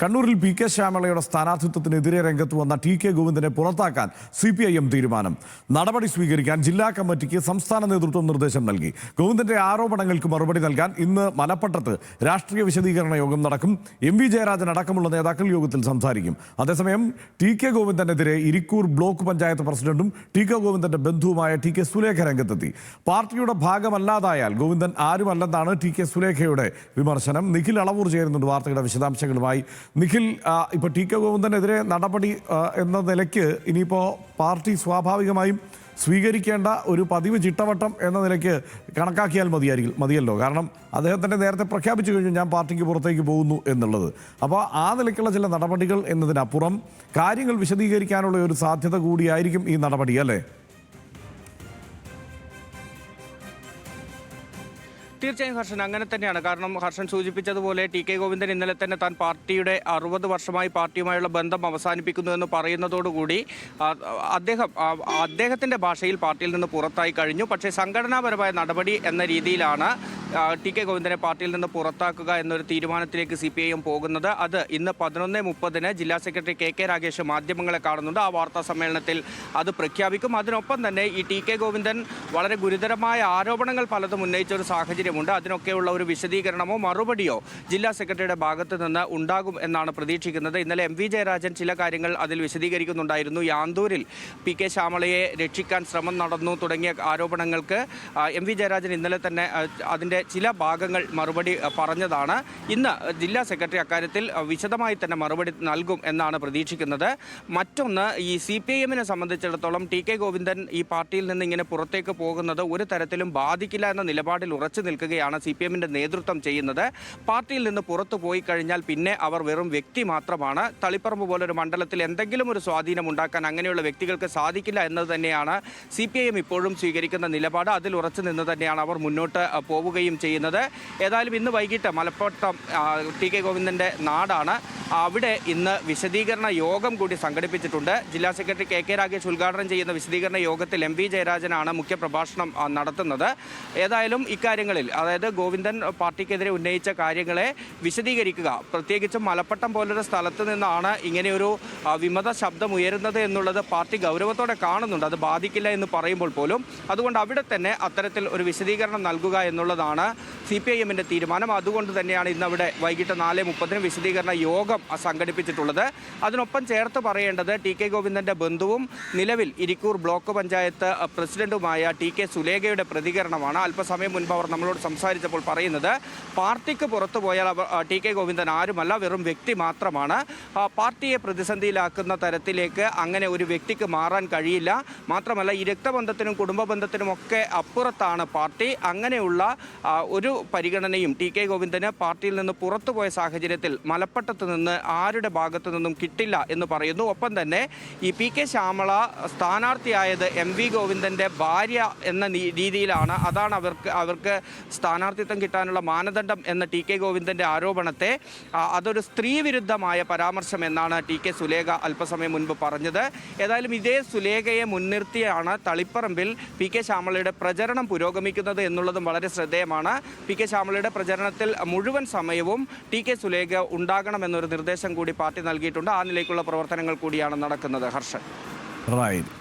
കണ്ണൂരിൽ P K ശ്യാമളയുടെ സ്ഥാനാർത്ഥിത്വത്തിനെതിരെ രംഗത്ത് വന്ന ടി കെ ഗോവിന്ദനെ പുറത്താക്കാൻ CPIM തീരുമാനം. നടപടി സ്വീകരിക്കാൻ ജില്ലാ കമ്മിറ്റിക്ക് സംസ്ഥാന നേതൃത്വം നിർദ്ദേശം നൽകി. ഗോവിന്ദന്റെ ആരോപണങ്ങൾക്ക് മറുപടി നൽകാൻ ഇന്ന് മലപ്പട്ടത്ത് രാഷ്ട്രീയ വിശദീകരണ യോഗം നടക്കും. MV ജയരാജൻ അടക്കമുള്ള നേതാക്കൾ യോഗത്തിൽ സംസാരിക്കും. അതേസമയം ടി കെ ഗോവിന്ദനെതിരെ ഇരിക്കൂർ ബ്ലോക്ക് പഞ്ചായത്ത് പ്രസിഡന്റും ടി കെ ഗോവിന്ദന്റെ ബന്ധുവുമായ ടി കെ സുലേഖ രംഗത്തെത്തി. പാർട്ടിയുടെ ഭാഗമല്ലാതായാൽ ഗോവിന്ദൻ ആരുമല്ലെന്നാണ് ടി കെ സുലേഖയുടെ വിമർശനം. നിഖിൽ അളവൂർ ചേരുന്നുണ്ട് വാർത്തയുടെ വിശദാംശങ്ങളുമായി. നിഖിൽ, ഇപ്പോൾ ടി കെ ഗോവിന്ദനെതിരെ നടപടി എന്ന നിലയ്ക്ക് ഇനിയിപ്പോൾ പാർട്ടി സ്വാഭാവികമായും സ്വീകരിക്കേണ്ട ഒരു പതിവ് ചിട്ടവട്ടം എന്ന നിലയ്ക്ക് കണക്കാക്കിയാൽ മതിയല്ലോ. കാരണം അദ്ദേഹത്തിൻ്റെ നേരത്തെ പ്രഖ്യാപിച്ചു കഴിഞ്ഞു ഞാൻ പാർട്ടിക്ക് പുറത്തേക്ക് പോകുന്നു എന്നുള്ളത്. അപ്പോൾ ആ നിലയ്ക്കുള്ള ചില നടപടികൾ എന്നതിനപ്പുറം കാര്യങ്ങൾ വിശദീകരിക്കാനുള്ള ഒരു സാധ്യത കൂടിയായിരിക്കും ഈ നടപടി, അല്ലേ? തീർച്ചയായും ഹർഷൻ, അങ്ങനെ തന്നെയാണ്. കാരണം ഹർഷൻ സൂചിപ്പിച്ചതുപോലെ ടി കെ ഗോവിന്ദൻ ഇന്നലെ തന്നെ താൻ പാർട്ടിയുടെ 60 വർഷമായി പാർട്ടിയുമായുള്ള ബന്ധം അവസാനിപ്പിക്കുന്നു എന്ന് പറയുന്നതോടുകൂടി അദ്ദേഹത്തിൻ്റെ ഭാഷയിൽ പാർട്ടിയിൽ നിന്ന് പുറത്തായി കഴിഞ്ഞു. പക്ഷേ സംഘടനാപരമായ നടപടി എന്ന രീതിയിലാണ് ടി കെ ഗോവിന്ദനെ പാർട്ടിയിൽ നിന്ന് പുറത്താക്കുക എന്നൊരു തീരുമാനത്തിലേക്ക് CPIM പോകുന്നത്. അത് ഇന്ന് 11:30 ജില്ലാ സെക്രട്ടറി KK രാഗേഷ് മാധ്യമങ്ങളെ കാണുന്നുണ്ട്. ആ വാർത്താ സമ്മേളനത്തിൽ അത് പ്രഖ്യാപിക്കും. അതിനൊപ്പം തന്നെ ഈ ടി കെ ഗോവിന്ദൻ വളരെ ഗുരുതരമായ ആരോപണങ്ങൾ പലതും ഉന്നയിച്ച ഒരു സാഹചര്യമുണ്ട്. അതിനൊക്കെയുള്ള ഒരു വിശദീകരണമോ മറുപടിയോ ജില്ലാ സെക്രട്ടറിയുടെ ഭാഗത്ത് നിന്ന് ഉണ്ടാകും എന്നാണ് പ്രതീക്ഷിക്കുന്നത്. ഇന്നലെ MV ജയരാജൻ ചില കാര്യങ്ങൾ അതിൽ വിശദീകരിക്കുന്നുണ്ടായിരുന്നു. യാന്തൂരിൽ പി കെ ശ്യാമളയെ രക്ഷിക്കാൻ ശ്രമം നടന്നു തുടങ്ങിയ ആരോപണങ്ങൾക്ക് MV ജയരാജൻ ഇന്നലെ തന്നെ അതിൻ്റെ ചില ഭാഗങ്ങൾ മറുപടി പറഞ്ഞതാണ്. ഇന്ന് ജില്ലാ സെക്രട്ടറി അക്കാര്യത്തിൽ വിശദമായി തന്നെ മറുപടി നൽകും എന്നാണ് പ്രതീക്ഷിക്കുന്നത്. മറ്റൊന്ന്, ഈ CPIM-നെ സംബന്ധിച്ചിടത്തോളം ടി കെ ഗോവിന്ദൻ ഈ പാർട്ടിയിൽ നിന്ന് ഇങ്ങനെ പുറത്തേക്ക് പോകുന്നത് ഒരു തരത്തിലും ബാധിക്കില്ല എന്ന നിലപാടിൽ ഉറച്ചു നിൽക്കുകയാണ് CPIM-ന്റെ നേതൃത്വം ചെയ്യുന്നത്. പാർട്ടിയിൽ നിന്ന് പുറത്തു പോയി കഴിഞ്ഞാൽ പിന്നെ അവർ വെറും വ്യക്തി മാത്രമാണ്. തളിപ്പറമ്പ് പോലൊരു മണ്ഡലത്തിൽ എന്തെങ്കിലും ഒരു സ്വാധീനം ഉണ്ടാക്കാൻ അങ്ങനെയുള്ള വ്യക്തികൾക്ക് സാധിക്കില്ല എന്നത് തന്നെയാണ് CPIM ഇപ്പോഴും സ്വീകരിക്കുന്ന നിലപാട്. അതിൽ ഉറച്ചു നിന്ന് തന്നെയാണ് അവർ മുന്നോട്ട് പോവുകയും ചെയ്യുന്നത്. ഏതായാലും ഇന്ന് വൈകിട്ട് മലപ്പട്ടം ടി കെ ഗോവിന്ദൻ്റെ നാടാണ്. അവിടെ ഇന്ന് വിശദീകരണ യോഗം കൂടി സംഘടിപ്പിച്ചിട്ടുണ്ട്. ജില്ലാ സെക്രട്ടറി KK രാഗേഷ് ഉദ്ഘാടനം ചെയ്യുന്ന വിശദീകരണ യോഗത്തിൽ MV ജയരാജനാണ് മുഖ്യ പ്രഭാഷണം നടത്തുന്നത്. ഏതായാലും ഇക്കാര്യങ്ങളിൽ, അതായത് ഗോവിന്ദൻ പാർട്ടിക്കെതിരെ ഉന്നയിച്ച കാര്യങ്ങളെ വിശദീകരിക്കുക, പ്രത്യേകിച്ചും മലപ്പട്ടം പോലൊരു സ്ഥലത്ത് നിന്നാണ് ഇങ്ങനെയൊരു വിമത ശബ്ദം ഉയരുന്നത് എന്നുള്ളത് പാർട്ടി ഗൗരവത്തോടെ കാണുന്നുണ്ട്. അത് ബാധിക്കില്ല എന്ന് പറയുമ്പോൾ പോലും അതുകൊണ്ട് അവിടെ തന്നെ അത്തരത്തിൽ ഒരു വിശദീകരണം നൽകുക എന്നുള്ളതാണ് CPIM-ന്റെ തീരുമാനം. അതുകൊണ്ട് തന്നെയാണ് ഇന്ന് അവിടെ വൈകിട്ട് 4:30 വിശദീകരണ യോഗം സംഘടിപ്പിച്ചിട്ടുള്ളത്. അതിനൊപ്പം ചേർത്ത് പറയേണ്ടത് ടി കെ ഗോവിന്ദന്റെ ബന്ധുവും നിലവിൽ ഇരിക്കൂർ ബ്ലോക്ക് പഞ്ചായത്ത് പ്രസിഡന്റുമായ ടി കെ സുലേഖയുടെ പ്രതികരണമാണ്. അല്പസമയം മുൻപ് അവർ നമ്മളോട് സംസാരിച്ചപ്പോൾ പറയുന്നത്, പാർട്ടിക്ക് പുറത്തു പോയാൽ ടി കെ ഗോവിന്ദൻ ആരുമല്ല, വെറും വ്യക്തി മാത്രമാണ്. പാർട്ടിയെ പ്രതിസന്ധിയിലാക്കുന്ന തരത്തിലേക്ക് അങ്ങനെ ഒരു വ്യക്തിക്ക് മാറാൻ കഴിയില്ല. മാത്രമല്ല, ഈ രക്തബന്ധത്തിനും കുടുംബ ബന്ധത്തിനും ഒക്കെ അപ്പുറത്താണ് പാർട്ടി. അങ്ങനെയുള്ള ഒരു പരിഗണനയും ടി കെ ഗോവിന്ദന് പാർട്ടിയിൽ നിന്ന് പുറത്തുപോയ സാഹചര്യത്തിൽ മലപ്പട്ടത്ത് നിന്ന് ആരുടെ ഭാഗത്തു നിന്നും കിട്ടില്ല എന്ന് പറയുന്നു. ഒപ്പം തന്നെ ഈ പി കെ ശ്യാമള സ്ഥാനാർത്ഥിയായത് MV ഗോവിന്ദൻ്റെ ഭാര്യ എന്ന രീതിയിലാണ്. അതാണ് അവർക്ക് സ്ഥാനാർത്ഥിത്വം കിട്ടാനുള്ള മാനദണ്ഡം എന്ന ടി കെ ഗോവിന്ദൻ്റെ ആരോപണത്തെ അതൊരു സ്ത്രീവിരുദ്ധമായ പരാമർശം എന്നാണ് ടി കെ സുലേഖ അല്പസമയം മുൻപ് പറഞ്ഞത്. ഏതായാലും ഇതേ സുലേഖയെ മുൻനിർത്തിയാണ് തളിപ്പറമ്പിൽ പി കെ ശ്യാമളയുടെ പ്രചരണം പുരോഗമിക്കുന്നത് എന്നുള്ളതും വളരെ ശ്രദ്ധേയമാണ്. പി കെ ശ്യാമളയുടെ പ്രചരണത്തിൽ മുഴുവൻ സമയവും ടി കെ സുലേഖ ഉണ്ടാകണമെന്നൊരു നിർദ്ദേശം കൂടി പാർട്ടി നൽകിയിട്ടുണ്ട്. ആ നിലയ്ക്കുള്ള പ്രവർത്തനങ്ങൾ കൂടിയാണ് നടക്കുന്നത്. ഹർഷൻ. റൈറ്റ്.